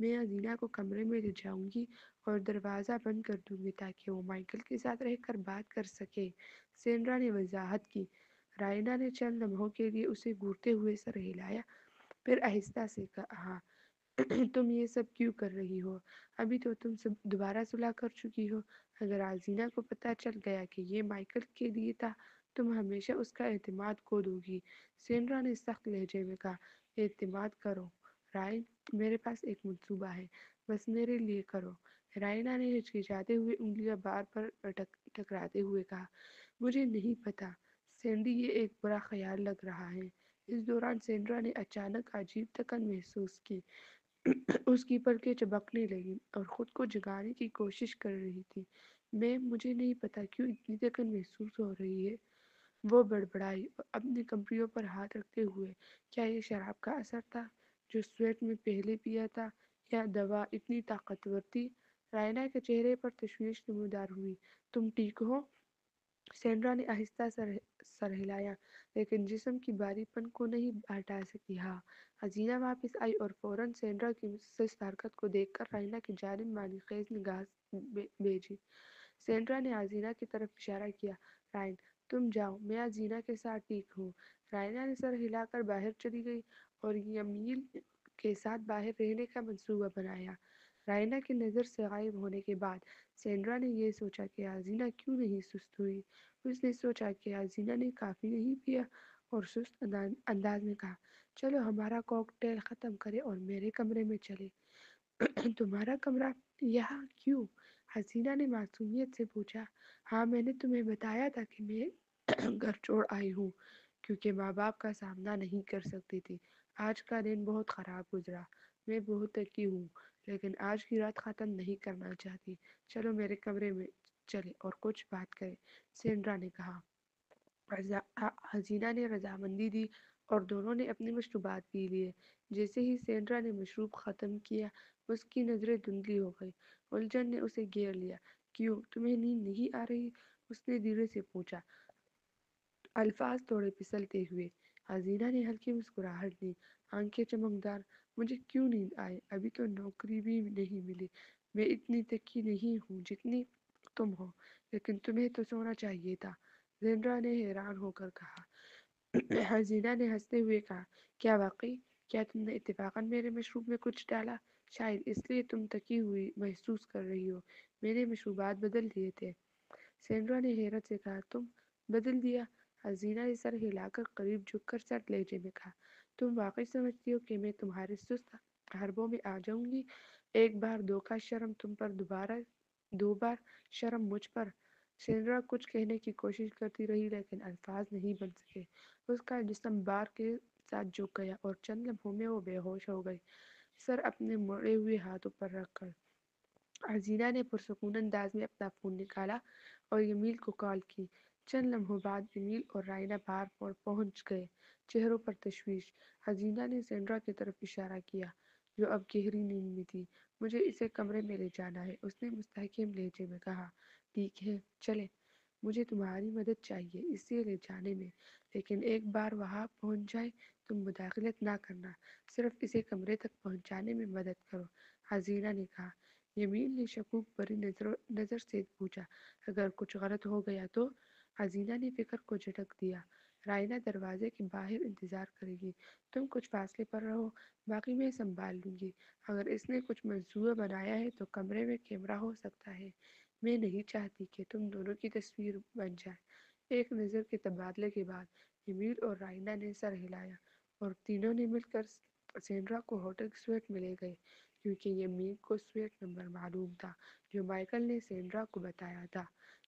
میں عزینا کو کمرے میں لے جاؤں گی اور دروازہ بند کر دوں گی تاکہ وہ مائیکل کے ساتھ رہ کر بات کر سکے، سینڈرا نے وضاحت کی۔ رائنا نے چند لمحوں کے لیے اسے گھورتے ہوئے سر ہلایا، پھر آہستہ سے کہا، تم یہ سب کیوں کر رہی ہو؟ ابھی تو تم سب دوبارہ صلح کر چکی ہو۔ اگر آزینہ کو پتہ چل گیا کہ یہ مائیکل کے لیے تھا، تم ہمیشہ اس کا اعتماد کھو دو گی، سینڈرا نے سخت لہجے میں کہا۔ اعتماد کرو رائن، میرے پاس ایک منصوبہ ہے، بس میرے لیے کرو۔ رائنا نے ہچکچاتے ہوئے انگلیاں بار پر ٹکراتے ہوئے کہا، مجھے نہیں پتا سینڈی، یہ ایک برا خیال لگ رہا ہے۔ اس دوران سینڈرا نے اچانک عجیب تھکن محسوس کی۔ اس کی پلکیں چبکنے لگیں اور خود کو جگانے کی کوشش کر رہی تھی۔ مجھے نہیں پتا کیوں اتنی تھکن محسوس ہو رہی ہے، وہ بڑبڑائی اپنے کمپریوں پر ہاتھ رکھتے ہوئے۔ کیا یہ شراب کا اثر تھا جو سویٹ میں پہلے پیا تھا، یا دوا اتنی طاقتور تھی؟ رائنا کے چہرے پر تشویش نمودار ہوئی۔ تم ٹھیک ہو؟ سینڈرا نے آہستہ سر ہلایا، لیکن جسم کی بھاری پن کو نہیں ہٹا سکی۔ ہاں۔ حسینہ واپس آئی اور فوراً سینڈرا کی سست حرکت کو دیکھ کر رائنا کی جانب معنی خیز نگاہ بھیجی۔ سینڈرا نے حسینہ کی طرف اشارہ کیا، رائن تم جاؤ، میں حسینہ کے ساتھ ٹھیک ہوں۔ رائنا نے سر ہلا کر باہر چلی گئی اور یمیل کے ساتھ باہر رہنے کا منصوبہ بنایا۔ رائنا کی نظر سے غائب ہونے کے بعد سینڈرا نے یہ سوچا کہ حسینہ کیوں نہیں سست ہوئی۔ اس نے سوچا کہ حسینہ نے کافی نہیں پیا اور سست انداز میں کہا، چلو ہمارا کوکٹیل ختم کریں اور میرے کمرے میں چلے۔ تمہارا کمرہ؟ یہاں کیوں؟ حسینہ نے معصومیت سے پوچھا۔ ہاں، میں نے تمہیں بتایا تھا کہ میں گھر چھوڑ آئی ہوں کیونکہ ماں باپ کا سامنا نہیں کر سکتی تھی۔ آج کا دن بہت خراب گزرا، میں بہت تھکی ہوں، لیکن آج کی رات ختم نہیں کرنا چاہتی۔ چلو میرے کمرے میں چلے اور کچھ بات کریں، سینڈرا نے کہا۔ حسینہ نے رضامندی دی اور دونوں نے اپنی مشروبات پی لیے۔ جیسے ہی سینڈرا نے مشروب ختم کیا، اس کی نظریں دھندلی ہو گئی۔ الجھن نے اسے گھیر لیا۔ کیوں، تمہیں نیند نہیں آ رہی؟ اس نے دھیرے سے پوچھا، الفاظ تھوڑے پھسلتے ہوئے۔ حسینہ نے ہلکی مسکراہٹ دی، آنکھیں چمکدار۔ مجھے کیوں نیند آئے؟ ابھی تو نوکری بھی نہیں ملی، میں اتنی تھکی نہیں ہوں جتنی تم ہو، لیکن تمہیں تو سونا چاہیے تھا، سینڈرا نے حیران ہو کر کہا۔ حسینہ نے ہنستے ہوئے کہا، کیا واقعی؟ کیا تم نے اتفاقاً میرے مشروب میں کچھ ڈالا؟ شاید اس لیے تم تھکی ہوئی محسوس کر رہی ہو، میں نے مشروبات بدل دیے تھے۔ سینڈرا نے حیرت سے کہا، تم بدل دیا؟ حسینہ نے سر ہلا کر قریب جھک کر سرد لہجے میں کہا، تم واقعی سمجھتی ہو کہ میں تمہارے سست حربوں میں آ جاؤں گی؟ ایک بار دو کا شرم تم پر، دوبارہ دو بار شرم مجھ پر۔ سینڈرا کچھ کہنے کی کوشش کرتی رہی لیکن الفاظ نہیں بن سکے۔ اس کا جسم بار کے ساتھ جھک گیا اور چند لمحوں میں وہ بے ہوش ہو گئی، سر اپنے مڑے ہوئے ہاتھوں پر رکھ کر۔ حسینہ نے پرسکون انداز میں اپنا فون نکالا اور یمیل کو کال کی۔ چند لمحوں بعد یمیل اور رائنا باہر پہنچ گئے، چہروں پر تشویش۔ حسینہ نے سینڈرا کی طرف اشارہ کیا جو اب گہری نیند میں تھی۔ مجھے اسے کمرے میں لے جانا ہے، اس نے مستحکم لہجے میں کہا۔ ٹھیک ہے، چلیں۔ مجھے تمہاری مدد چاہیے اسے لے جانے میں، لیکن ایک بار وہاں پہنچ جائے تم مداخلت نہ کرنا، صرف اسے کمرے تک پہنچانے میں مدد کرو، حسینہ نے کہا۔ یمیل نے شکوک بھری نظر سے پوچھا، اگر کچھ غلط ہو گیا تو؟ حسینہ نے فکر کو جھٹک دیا، رائنا دروازے کے باہر انتظار کرے گی، تم کچھ فاصلے پر رہو، باقی میں سنبھال لوں گی۔ اگر اس نے کچھ منصوبہ بنایا ہے تو کمرے میں کیمرہ ہو سکتا ہے، میں نہیں چاہتی کہ تم دونوں کی تصویر بن جائے۔ ایک نظر کے تبادلے کے بعد یمیل اور رائنا نے سر ہلایا اور تینوں نے مل کر سینڈرا کو ہوٹل سویٹ میں لے گئے، کیونکہ یمیل کو سویٹ نمبر معلوم تھا جو مائیکل نے سینڈرا کو بتایا تھا۔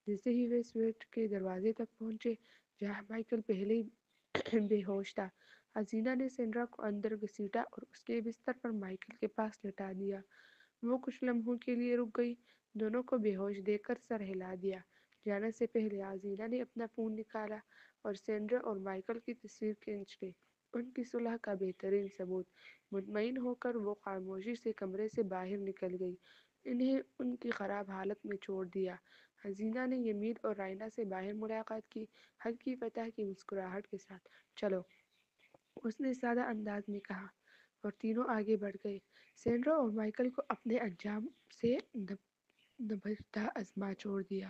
جیسے ہی وہ سویٹ کے دروازے تک پہنچے جہاں مائیکل پہلے ہی بے ہوش تھا، حسینہ نے سینڈرا کو اندر گھسیٹا اور اس کے بستر پر مائیکل کے پاس لٹا دیا۔ وہ کچھ لمحوں کے لیے رک گئی، دونوں کو بے ہوش دیکھ کر سر ہلا دیا۔ جانے سے پہلے حسینہ نے اپنا فون نکالا اور سینڈرا اور مائیکل کی تصویر کھینچ لی، ان کی صلح کا بہترین ثبوت۔ مطمئن ہو کر وہ خاموشی سے کمرے سے باہر نکل گئی، انہیں ان کی خراب حالت میں چھوڑ دیا۔ حسینہ نے یمیل اور رائنا سے باہر ملاقات کی، ہلکی فتح کی مسکراہٹ کے ساتھ۔ چلو، اس نے سادہ انداز میں کہا، اور تینوں آگے بڑھ گئے۔ سینڈرا اور مائیکل کو اپنے انجام سے نبھتا ازما چھوڑ دیا۔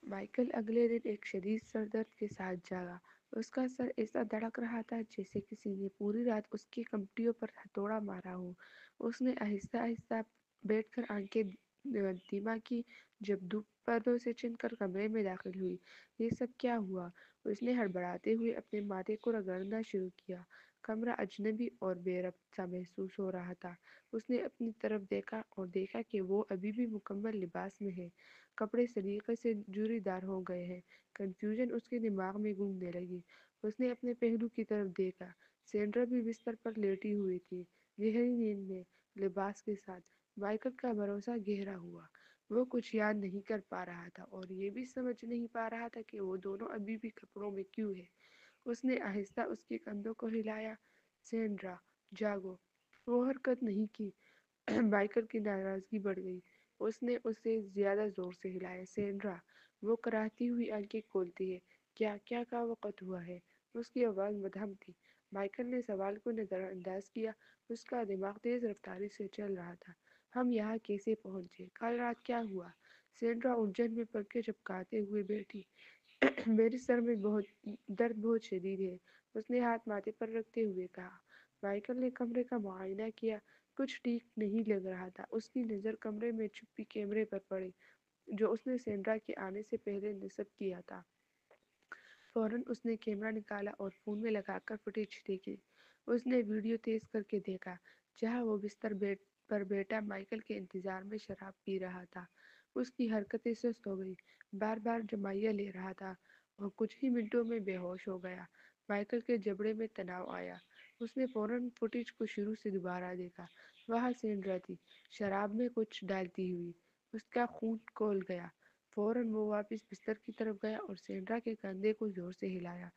مائیکل اگلے دن ایک شدید سر درد کے ساتھ جاگا۔ اس کا سر ایسا دھڑک رہا تھا جیسے کسی نے پوری رات اس کی کمٹیوں پر ہتھوڑا مارا ہو۔ اس نے آہستہ آہستہ بیٹھ کر آنکھیں دھیما کی جب دھوپ پردوں سے چھن کر کمرے میں داخل ہوئی۔ یہ سب کیا ہوا؟ اس نے ہڑبڑاتے ہوئے اپنے ماتھے کو رگڑنا شروع کیا۔ کمرہ اجنبی اور بے ربط سا محسوس ہو رہا تھا۔ اس نے اپنی طرف دیکھا اور دیکھا کہ وہ ابھی بھی مکمل لباس میں ہے۔ کپڑے سلیقے سے جوری دار ہو گئے ہیں۔ کنفیوژن اس کے دماغ میں گونگنے لگی۔ اس نے اپنے پہلو کی طرف دیکھا۔ سینڈرا بھی بستر پر لیٹی ہوئی تھی، گہری نیند میں، لباس کے ساتھ۔ مائیکل کا بھروسہ گہرا ہوا۔ وہ کچھ یاد نہیں کر پا رہا تھا اور یہ بھی سمجھ نہیں پا رہا تھا کہ وہ دونوں ابھی بھی کپڑوں میں کیوں ہیں۔ اس نے آہستہ اس کے کندھوں کو ہلایا۔ سینڈرا، جاگو۔ وہ حرکت نہیں کی۔ مائیکل کی ناراضگی بڑھ گئی۔ اس نے اسے زیادہ زور سے ہلایا۔ سینڈرا، وہ کراہتی ہوئی آنکھیں کھولتی ہے۔ کیا کا وقت ہوا ہے؟ اس کی آواز مدھم تھی۔ مائیکل نے سوال کو نظر انداز کیا۔ اس کا دماغ تیز رفتاری سے چل رہا تھا۔ ہم یہاں کیسے پہنچے؟ کل رات کیا ہوا؟ سینڈرا الجھن میں پڑ کے چپکاتے ہوئے بیٹھی۔ میرے سر میں درد بہت شدید ہے، اس نے ہاتھ ماتھے پر رکھتے ہوئے کہا۔ مائیکل نے کمرے کا معائنہ کیا۔ کچھ ٹھیک نہیں لگ رہا تھا۔ اس کی نظر کمرے میں چھپی کیمرے پر پڑی جو اس نے سینڈرا کے آنے سے پہلے نصب کیا تھا۔ فوراً اس نے کیمرہ نکالا اور فون میں لگا کر فوٹیج دیکھی۔ اس نے ویڈیو تیز کر کے دیکھا جہاں وہ بستر پر بیٹھا مائیکل کے انتظار میں شراب پی رہا تھا۔ اس کی حرکتیں سست ہو گئی، بار بار جمائیاں لے رہا تھا اور کچھ ہی منٹوں میں بے ہوش ہو گیا۔ مائیکل کے جبڑے میں تناؤ آیا۔ اس نے فوراً فوٹیج کو شروع سے دوبارہ دیکھا۔ وہاں سینڈرا تھی، شراب میں کچھ ڈالتی ہوئی۔ اس کا خون کھول گیا۔ فوراً وہ واپس بستر کی طرف گیا اور سینڈرا کے کندھے کو زور سے ہلایا۔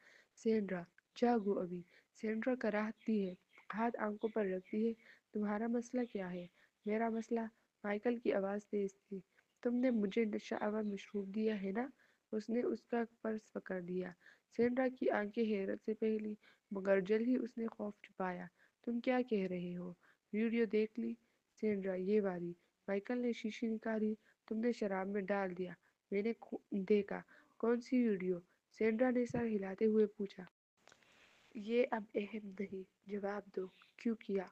سینڈرا، جاگو ابھی۔ سینڈرا کراہتی ہے، ہاتھ آنکھوں پر رکھتی ہے۔ تمہارا مسئلہ کیا ہے؟ میرا مسئلہ؟ مائیکل کی آواز تیز تھی۔ تم نے مجھے نشہ آور مشروب دیا ہے نا؟ اس نے اس کا پرس پکڑ لیا۔ سینڈرا کی آنکھیں حیرت سے پھیلی مگر جلد ہی اس نے خوف چھپایا۔ تم کیا کہہ رہے ہو؟ ویڈیو دیکھ لی؟ سینڈرا، یہ والی۔ مائیکل نے شیشی نکالی۔ تم نے شراب میں ڈال دیا۔ میں نے دیکھا۔ کون سی ویڈیو؟ سینڈرا نے سر ہلاتے ہوئے پوچھا۔ یہ اب اہم نہیں، جواب دو، کیوں کیا؟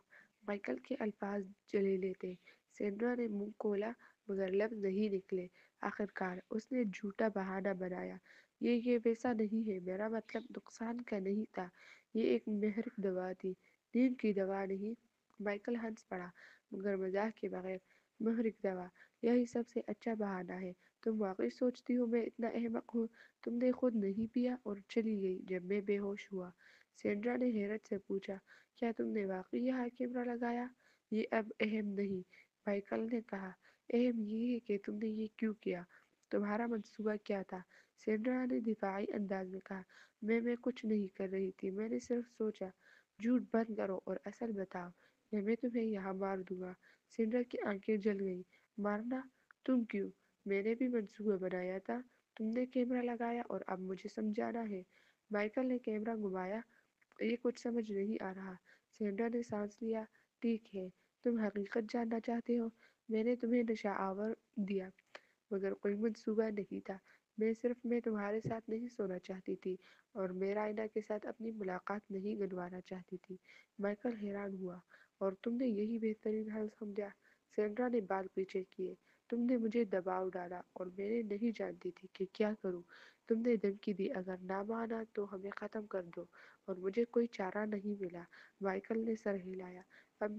مائیکل کے الفاظ جھلیلے تھے۔ سینڈرا نے منہ کھولا مگر لفظ نہیں نکلے۔ آخرکار اس نے جھوٹا بہانہ بنایا۔ یہ ویسا نہیں ہے، میرا مطلب نقصان کا نہیں تھا، یہ ایک محرک دوا تھی، نیند کی دوا نہیں۔ مائیکل ہنس پڑا مگر مزاح کے بغیر۔ محرک دوا، یہی سب سے اچھا بہانہ ہے۔ تم واقعی سوچتی ہو میں اتنا احمق ہوں؟ تم نے خود نہیں پیا اور چلی گئی جب میں بے ہوش ہوا۔ سینڈرا نے حیرت سے پوچھا۔ کیا تم نے واقعی یہاں کیمرہ لگایا؟ یہ اب اہم نہیں، مائیکل نے کہا۔ اہم یہ ہے کہ تم نے یہ کیوں کیا؟ تمہارا منصوبہ کیا تھا؟ سینڈرا نے دفاعی انداز میں کہا۔ میں کچھ نہیں کر رہی تھی، میں نے صرف سوچا۔ جھوٹ بند کرو اور اصل بتاؤ، یا میں تمہیں یہاں مار دوں گا۔ سینڈرا کی آنکھیں جل گئیں۔ مارنا؟ تم کیوں؟ میں نے بھی منصوبہ بنایا تھا۔ تم نے کیمرہ لگایا اور اب مجھے سمجھانا ہے۔ مائیکل نے کیمرہ گھمایا۔ یہ کچھ سمجھ نہیں آ رہا۔ سینڈرا نے سانس لیا۔ ٹھیک ہے، تم حقیقت جاننا چاہتے ہو۔ میں نے تمہیں نشہ آور دیا مگر کوئی منصوبہ نہیں تھا۔ میں تمہارے ساتھ نہیں سونا چاہتی تھی اور میرا آئینہ کے ساتھ اپنی ملاقات نہیں گنوانا چاہتی تھی۔ مائیکل حیران ہوا۔ اور تم نے یہی بہترین حل سمجھا؟ سینڈرا نے بال پیچھے کیے۔ تم نے مجھے دباؤ ڈالا اور میں نہیں جانتی تھی کہ کیا کروں۔ تم نے دھمکی دی اگر نہ مانا تو ہمیں ختم کر دو، اور مجھے کوئی چارہ نہیں ملا۔ مائیکل نے سر ہلایا۔ اب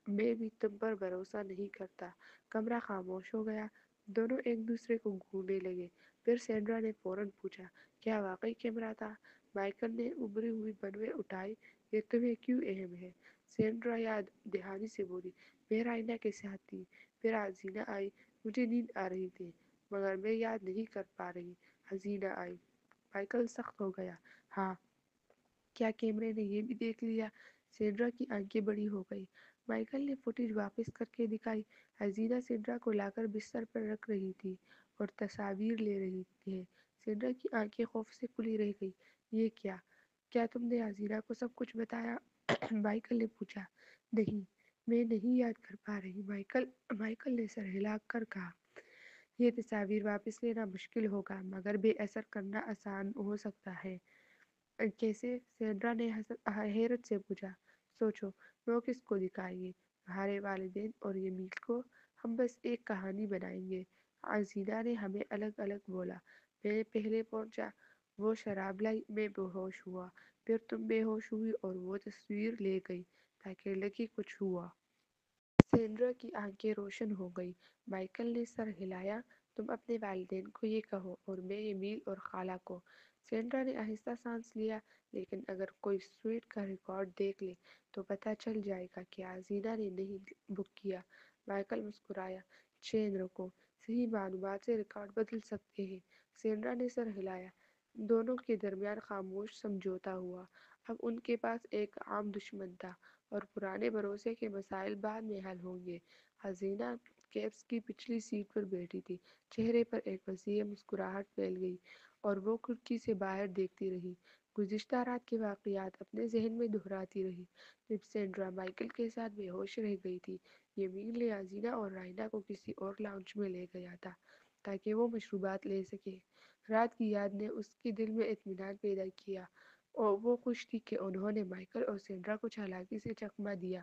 میں بھی تم پر بھروسہ نہیں کرتا۔ کمرہ خاموش ہو گیا۔ دونوں ایک دوسرے کو گھورنے لگے۔ پھر سینڈرا نے فوراً پوچھا۔ کیا واقعی کیمرہ تھا؟ مائیکل نے ابری ہوئی بنویں اٹھائی۔ یہ تمہیں کیوں اہم ہے؟ سینڈرا یاد دہانی سے بولی۔ میرا آئینہ کے ساتھ تھی، پھر حسینہ آئی، مجھے نیند آ رہی تھی مگر میں یاد نہیں کر پا رہی۔ حسینہ آئی۔ مائیکل سخت ہو گیا۔ ہاں، کیا کیمرے نے یہ بھی دیکھ لیا؟ سینڈرا کی آنکھیں بڑی ہو گئی۔ مائیکل نے فوٹیج واپس کر کے دکھائی۔ حسینہ سینڈرا کو لا کر بستر پر رکھ رہی تھی اور تصاویر لے رہی ہے۔ سینڈرا کی آنکھیں خوف سے کھلی رہ گئی۔ یہ کیا تم نے حسینہ کو سب کچھ بتایا؟ مائیکل نے پوچھا۔ نہیں، میں نہیں یاد کر پا رہی، مائیکل نے سر ہلا کر کہا۔ یہ تصاویر واپس لینا مشکل ہوگا مگر بے اثر کرنا آسان ہو سکتا ہے۔ کیسے؟ سینڈرا نے حیرت سے پوچھا۔ سوچو، وہ کس کو دکھائیں گے؟ تمہارے والدین اور یمیل کو؟ ہم بس ایک کہانی بنائیں گے۔ عزیزہ نے ہمیں الگ الگ بولا۔ میں پہلے پہنچا، وہ شراب لائی، میں بے ہوش ہوا، پھر تم بے ہوش ہوئی اور وہ تصویر لے گئی تاکہ لگے کچھ ہوا۔ سینڈرا کی آنکھیں روشن ہو گئی۔ مائیکل نے سر ہلایا۔ تم اپنے والدین کو یہ کہو اور میں ایمیل اور خالہ کو۔ سینڈرا نے آہستہ سانس لیا۔ لیکن اگر کوئی سویٹ کا ریکارڈ دیکھ لے تو پتہ چل جائے گا کہ آزینہ نے نہیں بک کیا۔ مائیکل مسکرایا۔ چین رکھو، صحیح معلومات سے ریکارڈ بدل سکتے ہیں۔ سینڈرا نے سر ہلایا۔ دونوں کے درمیان خاموش سمجھوتا ہوا۔ اب ان کے پاس ایک عام دشمن تھا اور پرانے بھروسے کے مسائل بعد میں حل ہوں گے۔ حسینہ کیبس کی پچھلی سیٹ پر بیٹھی تھی۔ چہرے پر ایک وسیع مسکراہٹ پھیل گئی اور وہ کھڑکی سے باہر دیکھتی رہی۔ گزشتہ رات کے واقعات اپنے ذہن میں دہراتی رہی۔ جب سینڈرا مائیکل کے ساتھ بے ہوش رہ گئی تھی، یمین نے حسینہ اور رائنا کو کسی اور لاؤنج میں لے گیا تھا تاکہ وہ مشروبات لے سکے۔ رات کی یاد نے اس کے دل میں اطمینان پیدا کیا اور وہ خوش تھی کہ انہوں نے مائیکل اور سینڈرا کو چالاکی سے چکمہ دیا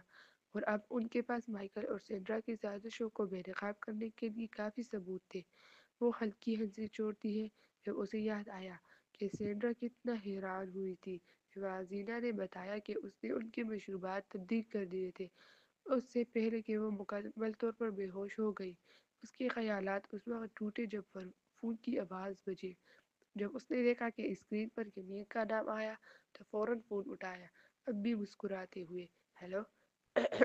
اور اب ان کے پاس مائیکل اور سینڈرا کی سازشوں کو بے نقاب کرنے کے لیے کافی ثبوت تھے۔ وہ ہلکی ہنسی چھوڑتی ہے جب اسے یاد آیا کہ سینڈرا کتنا حیران ہوئی تھی جب عزیزہ نے بتایا کہ اس نے ان کے مشروبات تبدیل کر دیے تھے اس سے پہلے کہ وہ مکمل طور پر بے ہوش ہو گئی۔ اس کے خیالات اس وقت ٹوٹے جب فون کی آواز بجے۔ جب اس نے دیکھا کہ اسکرین پر یمین کا نام آیا تو فوراً فون اٹھایا، اب بھی مسکراتے ہوئے۔ ہیلو،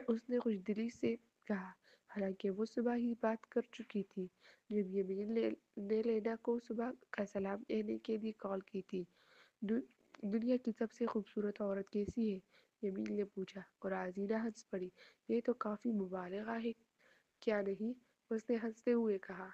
اس نے خوش دلی سے کہا، حالانکہ وہ صبح ہی بات کر چکی تھی جب یمین نے لینا کو صبح کا سلام دینے کے لیے کال کی تھی۔ دنیا کی سب سے خوبصورت عورت کیسی ہے؟ یمین نے پوچھا اور آزینہ ہنس پڑی۔ یہ تو کافی مبالغہ ہے، کیا نہیں؟ اس نے ہنستے ہوئے کہا،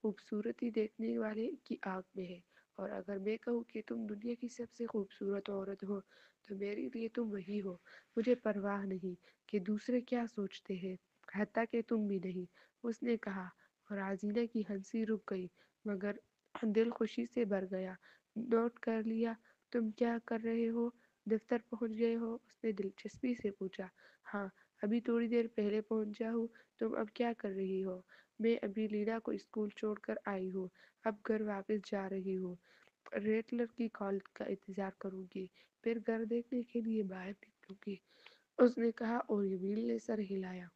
خوبصورتی دیکھنے والے کی آنکھ میں ہے، اور اگر میں کہوں کہ تم دنیا کی سب سے خوبصورت عورت ہو تو میرے لیے تم وہی ہو۔ مجھے پرواہ نہیں کہ دوسرے کیا سوچتے ہیں، حتیٰ کہ تم بھی نہیں، اس نے کہا، اور آزینہ کی ہنسی رک گئی مگر دل خوشی سے بھر گیا۔ نوٹ کر لیا؟ تم کیا کر رہے ہو؟ دفتر پہنچ گئے ہو؟ اس نے دلچسپی سے پوچھا۔ ہاں، ابھی تھوڑی دیر پہلے پہنچا ہوں۔ تم اب کیا کر رہی ہو؟ میں ابھی لینا کو اسکول چھوڑ کر آئی ہوں، اب گھر واپس جا رہی ہوں، ریٹلر کی کال کا انتظار کروں گی، پھر گھر دیکھنے کے لیے باہر نکلوں گی، اس نے کہا اور یمیل نے سر ہلایا۔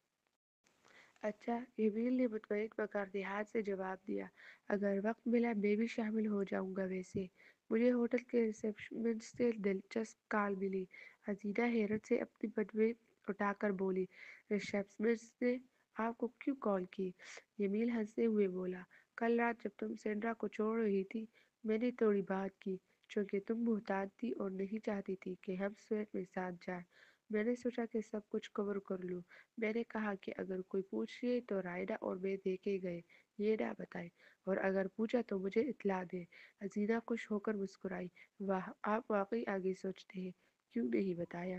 اچھا، یمیل نے مطمئن مگر دھیان سے جواب دیا، اگر وقت ملا میں بھی شامل ہو جاؤں گا۔ ویسے مجھے ہوٹل کے ریسیپشنسٹ سے دلچسپ کال ملی۔ حسینہ حیرت سے اپنی بٹوے اٹھا کر بولی، ریسیپشنسٹ نے آپ کو کیوں کال کی؟ یمیل ہنستے ہوئے بولا، کل رات جب تم سینڈرا کو چھوڑ رہی تھی میں نے تھوڑی بات کی، چونکہ تم محتاط تھی اور نہیں چاہتی تھی کہ ہم سویٹ میں ساتھ جائیں۔ میں نے سوچا کہ سب کچھ کور کر لوں۔ میں نے کہا کہ اگر کوئی پوچھے تو رائنا اور میں دیکھے گئے، یہ نہ بتائیں، اور اگر پوچھا تو مجھے اطلاع دیں۔ حسینہ خوش ہو کر مسکرائی، واہ، آپ واقعی آگے سوچتے ہیں، کیوں نہیں بتایا؟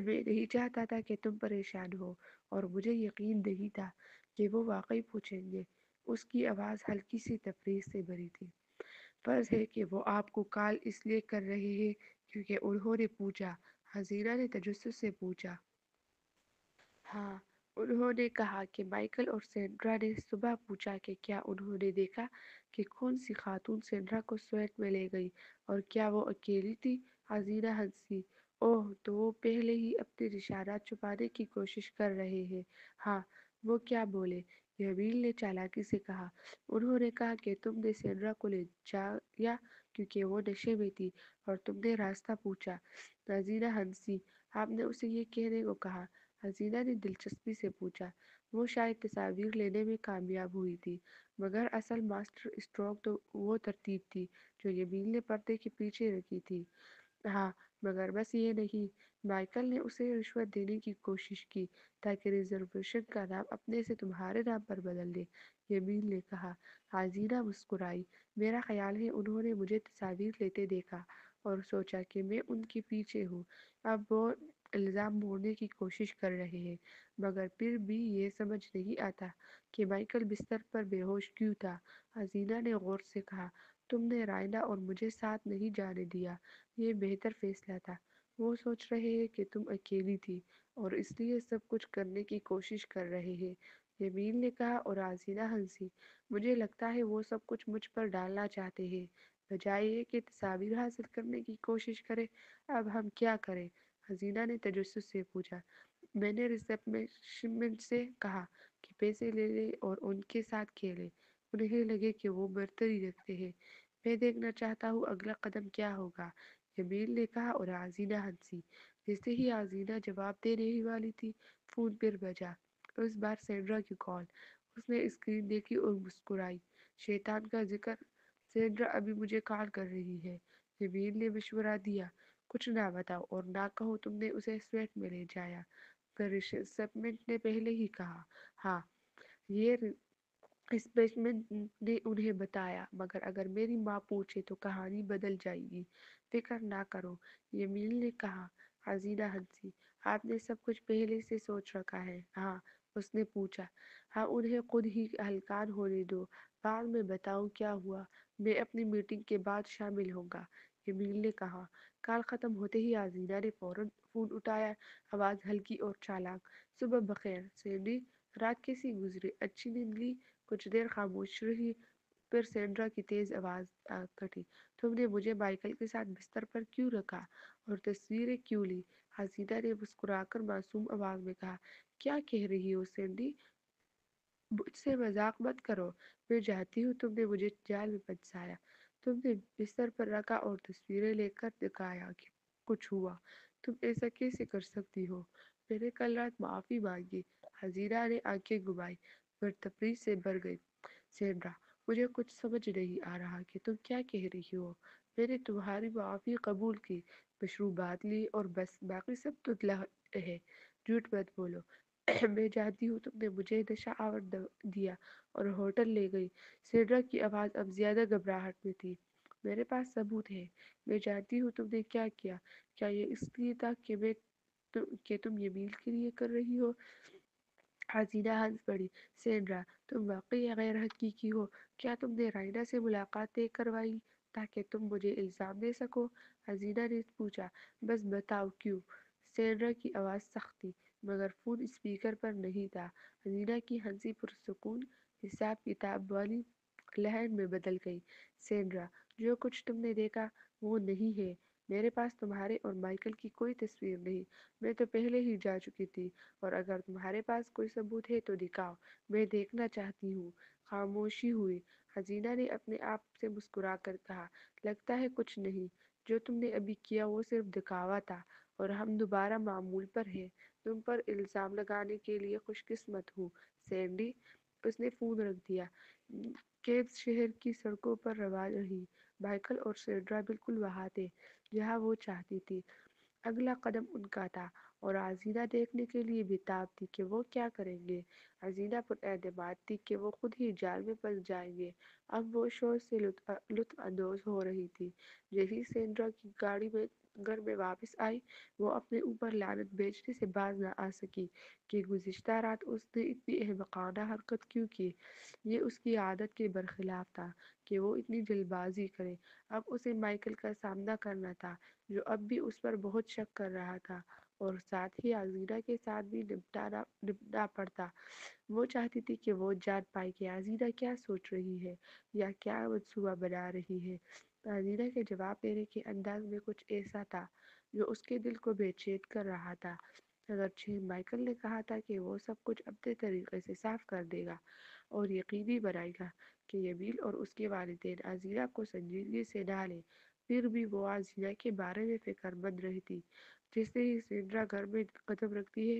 میں نہیں چاہتا تھا کہ تم پریشان ہو اور مجھے یقین نہیں تھا کہ وہ واقعی پوچھیں گے۔ اس کی آواز ہلکی سی تفریح سے بھری تھی۔ فرض ہے کہ وہ آپ کو کال اس لیے کر رہے ہیں کیونکہ انہوں نے پوچھا؟ حسینہ نے تجسس سے پوچھا۔ ہاں، انہوں نے کہا کہ مائیکل اور سینڈرا نے صبح پوچھا کہ کیا انہوں نے دیکھا کہ کون سی خاتون سینڈرا کو سویٹ میں لے گئی اور کیا وہ اکیلی تھی۔ حسینہ ہنسی، اوہ، تو وہ پہلے ہی اپنے نشانات چھپانے کی کوشش کر رہے ہیں۔ ہاں، وہ کیا بولے؟ یمیل نے چالاکی سے کہا، انہوں نے کہا کہ تم نے سینڈرا کو لے جایا کیونکہ وہ نشے میں تھی اور تم نے راستہ پوچھا۔ حسینہ ہنسی، آپ نے اسے یہ کہنے کو کہا؟ حسینہ نے دلچسپی سے پوچھا، وہ شاید تصاویر لینے میں کامیاب ہوئی تھی مگر اصل ماسٹر اسٹروک تو وہ ترتیب تھی جو یمیل نے پردے کے پیچھے رکھی تھی۔ ہاں، مگر بس یہ نہیں، مائیکل نے اسے رشوت دینے کی کوشش کی تاکہ ریزرویشن کا نام اپنے سے تمہارے نام پر بدل دے، یمیل نے کہا۔ حسینہ مسکرائی، میرا خیال ہے انہوں نے مجھے تصاویر لیتے دیکھا اور سوچا کہ میں ان کے پیچھے ہوں۔ اب وہ الزام موڑنے کی کوشش کر رہے ہیں، مگر پھر بھی یہ سمجھ نہیں آتا کہ مائیکل بستر پر بے ہوش کیوں تھا۔ حسینہ نے غور سے کہا، تم نے رائنا اور مجھے ساتھ نہیں جانے دیا، یہ بہتر فیصلہ تھا۔ وہ سوچ رہے ہیں کہ تم اکیلی تھی اور اس لیے سب کچھ کرنے کی کوشش کر رہے ہیں، جمیل نے کہا اور حسینہ ہنسی۔ مجھے لگتا ہے وہ سب کچھ مجھ پر ڈالنا چاہتے ہیں، بجائے یہ کہ تصاویر حاصل کرنے کی کوشش کریں۔ اب ہم کیا کریں؟ حسینہ نے تجسس سے پوچھا۔ میں نے ریسیپشنسٹ سے کہا کہ پیسے لے لے اور ان کے ساتھ کھیلے، انہیں لگے کہ وہ برتری رکھتے ہیں۔ میں دیکھنا چاہتا ہوں اگلا قدم کیا ہوگا، جمیل نے کہا اور حسینہ ہنسی۔ جیسے ہی حسینہ جواب دینے ہی والی تھی، فون پھر بجا۔ اس بار سینڈرا کی کال۔ اس نے اسکرین دیکھی اور مسکرائی۔ شیطان کا ذکر، سینڈرا ابھی مجھے کال کر رہی ہے، جمیل نے مشورہ دیا۔ کچھ نہ بتاؤ اور نہ کہو تم نے اسے سویٹ میں لے جایا، ریسیپشنسٹ نے پہلے ہی کہا۔ ہاں، یہ ریسیپشنسٹ نے انہیں بتایا، مگر اگر میری ماں پوچھے تو کہانی بدل جائے گی۔ فکر نہ کرو، جمیل نے کہا۔ حسینہ ہنسی۔ آپ نے سب کچھ پہلے سے سوچ رکھا ہے؟ ہاں، اس نے پوچھا۔ ہاں، انہیں خود ہی ہلکان ہونے دو، بعد میں بتاؤں کیا ہوا۔ میں اپنی میٹنگ کے بعد شامل ہوں گا، جمیل نے کہا۔ کال ختم ہوتے ہی حسینہ نے فوراً فون اٹھایا، آواز ہلکی اور چالاک۔ صبح بخیر سینڈی، رات کیسی گزری؟ اچھی نیند لی؟ کچھ دیر خاموش رہی، پھر سینڈرا کی تیز آواز کٹی۔ تم نے مجھے مائیکل کے ساتھ بستر پر کیوں رکھا اور تصویریں کیوں لی؟ حسینہ نے مسکرا کر معصوم آواز میں کہا۔ کیا کہہ رہی ہو سینڈی؟ مجھ سے مذاق مت کرو، میں چاہتی ہوں تم نے مجھے جال میں پھنسایا۔ تم نے بستر پر رکھا اور تصویریں لے کر دکھایا کہ کچھ ہوا۔ تم ایسا کیسے کر سکتی ہو؟ میں نے کل رات معافی مانگی۔ حسینہ نے آنکھیں گھمائی، پھر تفریح سے بھر گئی۔ سینڈرا، مجھے کچھ سمجھ نہیں آ رہا کہ تم کیا کہہ رہی ہو۔ میں نے تمہاری معافی قبول کی، مشروبات لی اور بس، باقی سب دھندلا ہے۔ جھوٹ مت بولو۔ میں جانتی ہوں تم نے مجھے نشہ آور دیا اور ہوٹل لے گئی۔ سینڈرا کی آواز اب زیادہ گھبراہٹ میں تھی۔ میرے پاس ثبوت ہے، میں جانتی ہوں تم نے کیا کیا۔ کیا یہ اس لیے تھا کہ تم جمیل کے لیے کر رہی ہو؟ حسینہ ہنس پڑی۔ سینڈرا، تم واقعی غیر حقیقی ہو۔ کیا تم نے رائنا سے ملاقات طے کروائی تاکہ تم مجھے الزام دے سکو؟ حسینہ نے پوچھا۔ بس بتاؤ کیوں؟ سینڈرا کی آواز سخت تھی، مگر فون اسپیکر پر نہیں تھا۔ حسینہ کی ہنسی پرسکون، حساب کتاب والی لہر میں بدل گئی۔ سینڈرا، جو کچھ تم نے دیکھا وہ نہیں ہے۔ میرے پاس تمہارے اور مائیکل کی کوئی تصویر نہیں، میں تو پہلے ہی جا چکی تھی، اور اگر تمہارے پاس کوئی ثبوت ہے تو دکھاؤ، میں دیکھنا چاہتی ہوں۔ خاموشی ہوئی۔ حسینہ نے اپنے آپ سے مسکرا کر کہا، لگتا ہے کچھ نہیں، جو تم نے ابھی کیا وہ صرف دکھاوا تھا، اور ہم دوبارہ معمول پر ہیں۔ تم پر الزام لگانے کے لیے خوش قسمت ہوں، سینڈی۔ اس نے فون رکھ دیا۔ کیبس شہر کی سڑکوں پر رواں رہی۔ مائیکل اور سینڈرا بالکل وہاں تھے جہاں وہ چاہتی تھی۔ اگلا قدم ان کا تھا، اور حسینہ دیکھنے کے لیے بےتاب تھی کہ وہ کیا کریں گے۔ حسینہ پر اعتماد تھی کہ وہ خود ہی جال میں پھنس جائیں گے۔ اب وہ شور سے لطف اندوز ہو رہی تھی۔ جیسے سینڈرا کی گاڑی میں گھر میں واپس آئی، وہ اپنے اوپر لعنت بھیجنے سے باز نہ آ سکی کہ گزشتہ رات اس نے اتنی احمقانہ حرکت کیوں کی۔ یہ اس کی عادت کے برخلاف تھا کہ وہ اتنی جلد بازی کرے۔ اب اسے مائیکل کا سامنا کرنا تھا، جو اب بھی اس پر بہت شک کر رہا تھا، اور ساتھ ہی حسینہ کے ساتھ بھی نمٹنا پڑتا۔ وہ چاہتی تھی کہ وہ جان پائے کہ حسینہ کیا سوچ رہی ہے یا کیا منصوبہ بنا رہی ہے۔ حسینہ کے جواب دینے کے انداز میں کچھ ایسا تھا جو اس کے دل کو بے چین کر رہا تھا۔ اگرچہ مائیکل نے کہا تھا کہ وہ سب کچھ اپنے طریقے سے صاف کر دے گا اور یقینی بنائے گا کہ جمیل اور اس کے والدین حسینہ کو سنجیدگی سے نہ لیں، پھر بھی وہ حسینہ کے بارے میں فکر مند رہتی۔ جیسے ہی سینڈرا گھر میں قدم رکھتی ہے،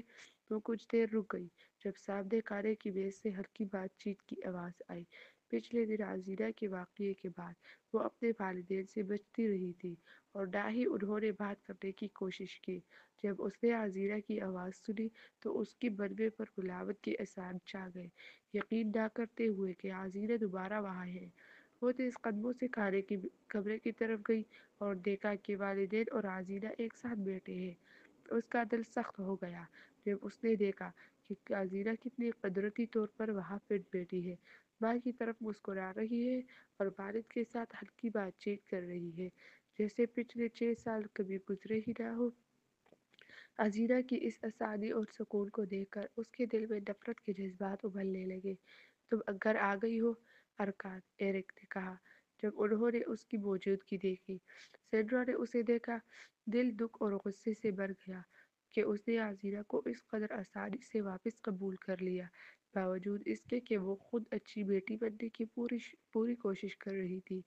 وہ کچھ دیر رک گئی، جب سامنے کھانے کی میز سے ہلکی بات چیت کی آواز آئی۔ پچھلے دن حسینہ کے واقعے کے بعد وہ اپنے والدین سے بچتی رہی تھی، اور نہ ہی انہوں نے بات کرنے کی کوشش کی۔ جب اس نے حسینہ کی آواز سنی تو اس کی بدبے پر ملاوٹ کے اثار چھا گئے، یقین نہ کرتے ہوئے کہ حسینہ دوبارہ وہاں ہے۔ وہ تیز قدموں سے کھانے کی کمرے کی طرف گئی اور دیکھا کہ والدین اور حسینہ ایک ساتھ بیٹھے ہیں۔ اس کا دل سخت ہو گیا جب اس نے دیکھا کہ عزیرہ کتنی قدرتی طور پر وہاں فٹ بیٹھی ہے، ماں کی طرف مسکرا رہی ہے اور والد کے ساتھ ہلکی بات چیت کر رہی ہے، جیسے پچھلے 6 سال کبھی گزرے ہی نہ ہو۔ عزیرہ کی اس آسانی اور سکون کو دیکھ کر اس کے دل میں نفرت کے جذبات ابلنے لگے۔ تم گھر آ گئی ہو ارکان، ایرک نے کہا جب انہوں نے اس کی موجودگی دیکھی۔ سینڈرا نے اسے دیکھا، دل دکھ اور غصے سے بھر گیا کہ اس نے عزیرہ کو اس قدر آسانی سے واپس قبول کر لیا، باوجود اس کے کہ وہ خود اچھی بیٹی بننے کی پوری کوشش کر رہی تھی۔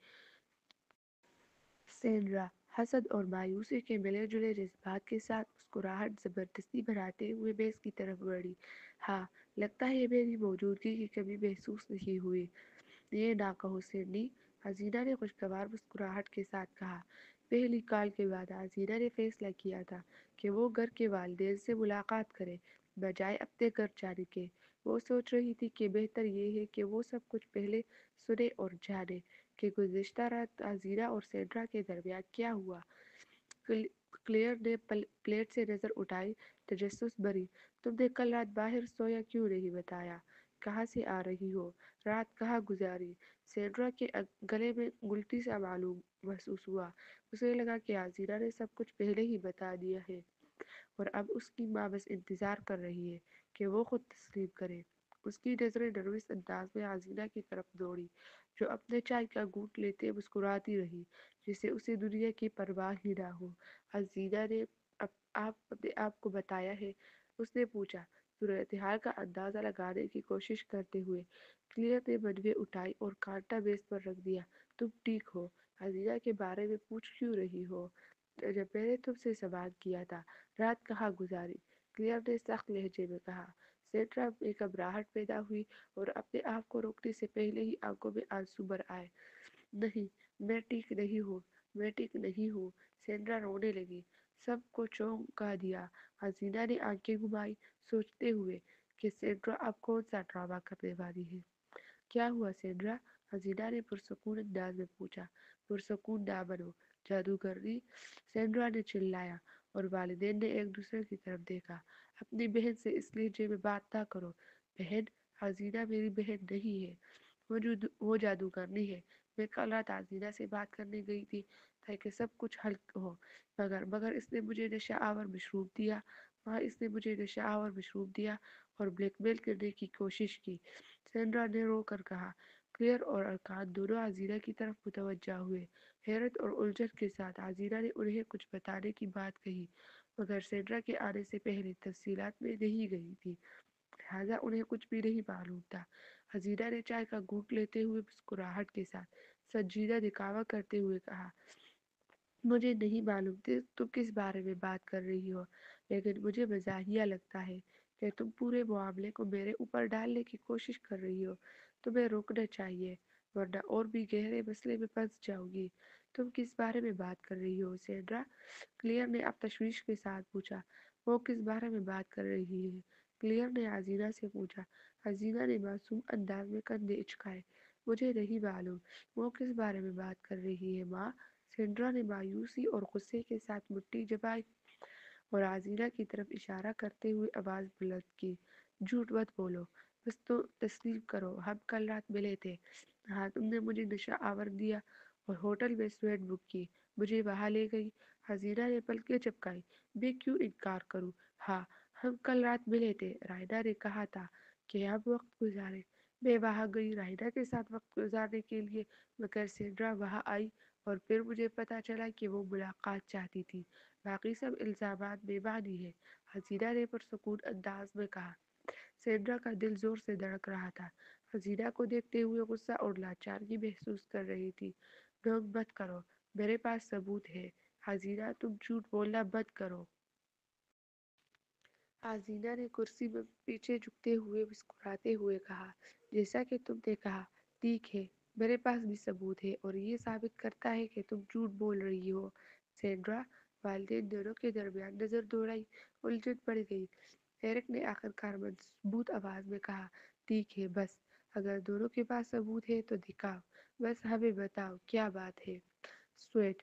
سینڈرا حسد اور مایوسی کے ملے جلے جذبات کے ساتھ مسکراہٹ زبردستی بڑھاتے ہوئے میز کی طرف بڑھی۔ ہاں، لگتا ہے میری موجودگی کی کمی محسوس نہیں ہوئی۔ یہ نہ کہو سینڈی، حسینہ نے خوشگوار مسکراہٹ کے ساتھ کہا۔ پہلی کال کے بعد حسینہ نے فیصلہ کیا تھا کہ وہ گھر کے والدین سے ملاقات کرے بجائے اپنے گھر جانے کے۔ وہ سوچ رہی تھی کہ بہتر یہ ہے کہ وہ سب کچھ پہلے سنے اور جانے کہ گزشتہ رات حسینہ اور سینڈرا کے درمیان کیا ہوا۔ کلیئر نے پلیٹ سے نظر اٹھائی، تجسس بھری۔ تم نے کل رات باہر سویا کیوں نہیں بتایا؟ کہاں سے آ رہی ہو؟ رات کہاں گزاری؟ سینڈرا کے گلے میں گلٹی سا معلوم محسوس ہوا۔ اسے لگا کہ حسینہ نے سب کچھ پہلے ہی بتا دیا ہے اور اب اس کی ماں بس انتظار کر رہی ہے کہ وہ خود تسلیم کرے۔ اس کی نظریں نروس انداز میں حسینہ کی طرف دوڑی، جو اپنے چائے کا گھونٹ لیتے مسکراتی رہی جسے اسے دنیا کی پرواہ ہی نہ ہو۔ حسینہ نے اپنے آپ کو بتایا ہے؟ اس نے پوچھا، صورتحال کا اندازہ لگانے کی کوشش کرتے ہوئے۔ کلیئر نے منویں اٹھائی اور کانٹا میز پر رکھ دیا۔ تم ٹھیک ہو؟ حسینہ کے بارے میں پوچھ کیوں رہی ہو جب میں نے تم سے سوال کیا تھا؟ رات کہاں گزاری؟ کلیئر نے سخت لہجے میں کہا۔ سینڈرا میں گھبراہٹ پیدا ہوئی اور اپنے آپ کو روکنے سے پہلے ہی آنکھوں میں آنسو بھر آئے۔ نہیں، میں ٹھیک نہیں ہوں، میں ٹھیک نہیں ہوں۔ سینڈرا رونے لگی۔ سب کو چونکا دیا۔ حسینہ نے آنکھیں گھمائی، سوچتے ہوئے کہ سینڈرا اب کون سا ڈرامہ کرنے والی ہے۔ کیا ہوا سینڈرا؟ حسینہ نے پرسکون انداز میں پوچھا۔ پرسکون نہ بنو جادوگرنی، سینڈرا نے چلایا اور والدین نے ایک دوسرے کی طرف دیکھا۔ اپنی بہن سے اس لہجے میں بات نہ کرو۔ بہن؟ حسینہ میری بہن نہیں ہے، وہ جادوگرنی ہے۔ میں کل رات حسینہ سے بات کرنے گئی تھی تاکہ سب کچھ حل ہو، مگر اس نے مجھے نشہ آور مشروب دیا۔ وہاں اس نے مجھے نشہ آور مشروب دیا اور بلیک میل کرنے کی کوشش کی، سینڈرا نے رو کر کہا۔ کلیئر اور ارکان دونوں حسینہ کی طرف متوجہ ہوئے۔ حیرت اور الجھن کے ساتھ حسینہ نے انہیں کچھ بتانے کی بات کہی، مگر سینڈرا کے آنے سے پہلے تفصیلات میں نہیں گئی تھی، لہٰذا انہیں کچھ بھی نہیں معلوم تھا۔ حسینہ نے چائے کا گھونٹ لیتے ہوئے مسکراہٹ کے ساتھ سنجیدہ دکھاوا کرتے ہوئے کہا، مجھے نہیں معلوم تم کس بارے میں بات کر رہی ہو، لیکن مجھے مزاحیہ لگتا ہے کہ تم پورے معاملے کو میرے اوپر ڈالنے کی کوشش کر رہی ہو۔ تمہیں روکنا چاہیے، ورنہ اور بھی گہرے مسئلے میں پھنس جاؤ گی۔ تم کس بارے میں بات کر رہی ہو سینڈرا؟ کلیئر نے اب تشویش کے ساتھ پوچھا۔ وہ کس بارے میں بات کر رہی ہے؟ کلیئر نے حسینہ سے پوچھا۔ حسینہ نے معصوم انداز میں کندھے اچکائے۔ مجھے نہیں معلوم، وہ کس بارے میں بات کر رہی ہے ماں؟ سینڈرا نے مایوسی اور غصے کے ساتھ مٹھی جمائی اور حسینہ کی طرف اشارہ کرتے ہوئے آواز بلند کی، جھوٹ مت بولو، بس تو تسلیم کرو ہم کل رات ملے تھے۔ ہاں، تم نے مجھے نشہ آور دیا اور ہوٹل میں سویٹ بک کی، مجھے وہاں لے گئی۔ حسینہ نے پلکیں جھپکائی۔ میں کیوں انکار کروں؟ ہاں، ہم کل رات ملے تھے، رائنا نے کہا تھا کہ ہم وقت گزاریں۔ میں وہاں گئی رائنا کے ساتھ وقت گزارنے کے لیے، مگر سینڈرا وہاں آئی اور پھر مجھے پتہ چلا کہ وہ ملاقات چاہتی تھی۔ باقی سب الزامات بے معنی ہیں، حسینہ نے پرسکون انداز میں کہا۔ سینڈرا کا دل زور سے دھڑک رہا تھا، حسینہ کو دیکھتے ہوئے غصہ اور لاچارگی محسوس کر رہی تھی۔ ڈھونگ مت کرو، میرے پاس ثبوت ہے۔ حسینہ، تم جھوٹ بولنا بند کرو۔ حسینہ نے کرسی میں پیچھے جھکتے ہوئے مسکراتے ہوئے کہا، جیسا کہ تم نے کہا، ٹھیک ہے، میرے پاس بھی ثبوت ہے اور یہ ثابت کرتا ہے کہ تم جھوٹ بول رہی ہو۔ سینڈرا، والدین دونوں کے درمیان نظر دوڑائی، الجھن بڑھ گئی۔ ایرک نے آخرکار مضبوط آواز میں کہا، ٹھیک ہے، بس اگر دونوں کے پاس ثبوت ہے تو دکھاؤ، بس ہمیں بتاؤ کیا بات ہے۔ سویٹ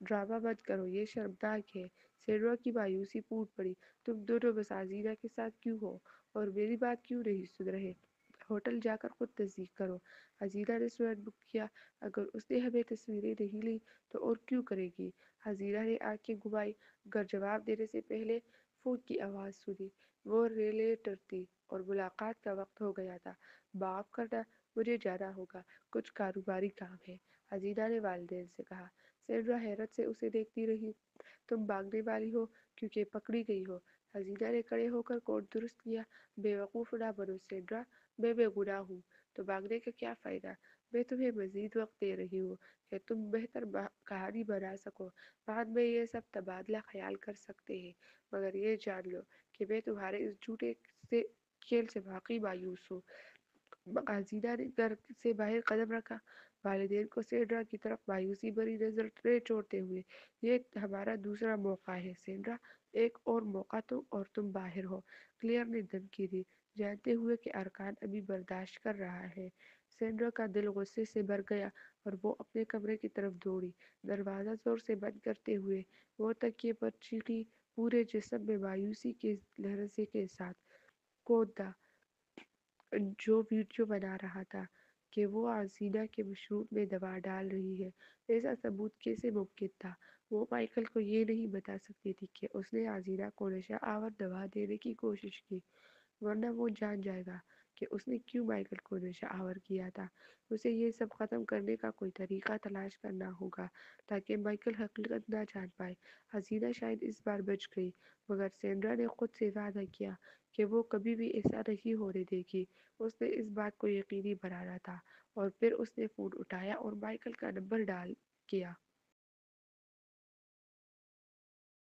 ڈرامہ بند کرو، یہ شرمناک ہے۔ سینڈرا کی مایوسی پھوٹ پڑی۔ تم دونوں بس عزیزہ کے ساتھ کیوں ہو اور میری بات کیوں نہیں سن رہے؟ ہوٹل جا کر خود تصدیق کرو۔ حسینہ نے ریسٹورانٹ بک کیا، اگر اس نے ہمیں تصویریں نہیں لی تو اور کیوں کرے گی؟ حسینہ نے آنکھیں گھمائی مگر جواب دینے سے پہلے فون کی آواز سنی۔ وہ ریلیٹر تھی اور ملاقات کا وقت ہو گیا تھا۔ معاف کرنا، مجھے جانا ہوگا، کچھ کاروباری کام ہے، حسینہ نے والدین سے کہا۔ سینڈرا حیرت سے اسے دیکھتی رہی۔ تم بھاگنے والی ہو کیونکہ پکڑی گئی ہو؟ حسینہ نے کھڑے ہو کر کوٹ درست کیا۔ بے وقوف نہ بنو سینڈرا، میں بے گناہ ہوں تو بھاگنے کا کیا فائدہ؟ میں تمہیں مزید وقت دے رہی ہوں کہ تم بہتر کہانی بنا سکو، بعد میں یہ سب تبادلہ خیال کر سکتے ہیں، مگر یہ جان لو کہ میں تمہارے اس جھوٹے سے کھیل سے واقعی مایوس ہوں۔ حسینہ نے گھر سے باہر قدم رکھا، والدین کو سینڈرا کی طرف مایوسی بھری نظر چھوڑتے ہوئے۔ یہ ہمارا دوسرا موقع ہے سینڈرا، ایک اور موقع تو اور تم باہر ہو، کلیئر نے دھمکی دی، جانتے ہوئے کہ ارکان ابھی برداشت کر رہا ہے۔ سینڈرا کا دل غصے سے بھر گیا اور وہ اپنے کمرے کی طرف دوڑی۔ دروازہ زور سے بند کرتے ہوئے وہ تکیے پر چیخی، پورے جسم میں مایوسی کے لہجے کے ساتھ۔ کون تھا جو ویڈیو بنا رہا تھا کہ وہ حسینہ کے مشروب میں دوا ڈال رہی ہے؟ ایسا ثبوت کیسے ممکن تھا؟ وہ مائیکل کو یہ نہیں بتا سکتی تھی کہ اس نے حسینہ کو نشہ آور دوا دینے کی کوشش کی، ورنہ وہ جان جائے گا کہ اس نے کیوں مائیکل کو نشہ آور کیا تھا۔ اسے یہ سب ختم کرنے کا کوئی طریقہ تلاش کرنا ہوگا تاکہ مائیکل حقیقت نہ جان پائے۔ حسینہ شاید اس بار بچ گئی، مگر سینڈرا نے خود سے وعدہ کیا کہ وہ کبھی بھی ایسا نہیں ہونے دے گی۔ اس نے اس بات کو یقینی بنانا تھا، اور پھر اس نے فون اٹھایا اور مائیکل کا نمبر ڈائل کیا۔